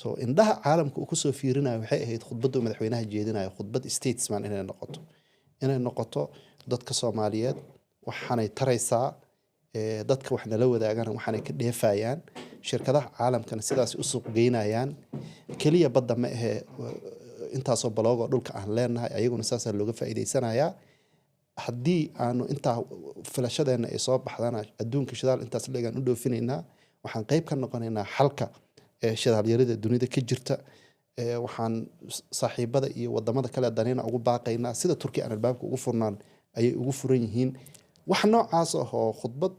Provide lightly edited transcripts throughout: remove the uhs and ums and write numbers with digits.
so indhaha caalamka uu kusoo fiirinayo waxay ahayd khudbadda madaxweynaha jeedinayo khudbad statesman inay noqoto dadka Soomaaliyeed waxaanay taraysaa dadka wax nala wadaagaan waxaanay ka dheefayaan shirkadaha caalamkana sidaas u suuq geynayaan kaliya badda ma ahe intaasoo baloogo dhulka aan leenahay ayaguna saasa looga faa'iideysanayaa haddii aanu intaa filashadeena ay soo baxdana adduunka shidaal intaas leegaan u dhoofinaynaa waxaan qayb ka noqonaynaa xalka shidaal yarida dunida ka jirta waxaan saaxiibada iyo wadamada kale danayna ugu baaqaynaa sida Turkiga aan albaabka ugu furnaan ayay ugu furan yihiin wax noocaas ah oo khudbad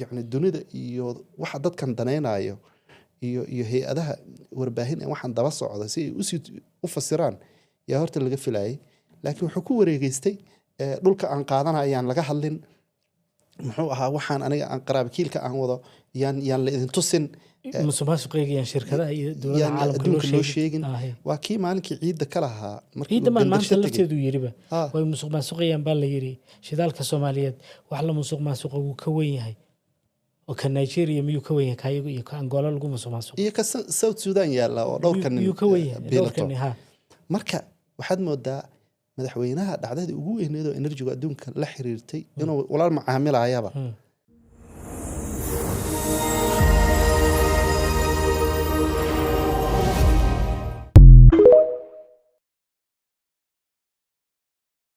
yani dunida iyo waxa dadkan danaynayo iyo hay'adaha warbaahin waxaan daba socda si ay u fasiraan yaa horta laga filayay laakiin wuxuu ku wareegaystay dhulka aan qaadanayaan laga hadlin muxuu ahaa waxaan aniga aan qaraabakiilka aan wado yaan la idin tusin musuqmaasuqeeyaan shirkadaha iyo dowladda caalamka loo sheegin waa kii maalinkii ciidda ka lahaa ciidda maanta lafteedu yiriba way musuqmaasuqeeyaan baa la yiri shidaalka Soomaaliyeed wax la musuqmaasuqo uu ka weyn yahay oo ka Nigeria miyuu ka weyn yahay kayago iyo ka Angola lagu musuqmaasuqo iyo ka South Sudan yaala oo dhowrkan miyuu ka weyn yahay marka waxaad moodaa madaxweynaha dhacdadii ugu weyneed oo energy adduunka la xiriirtay inuu walaal macaamilayaba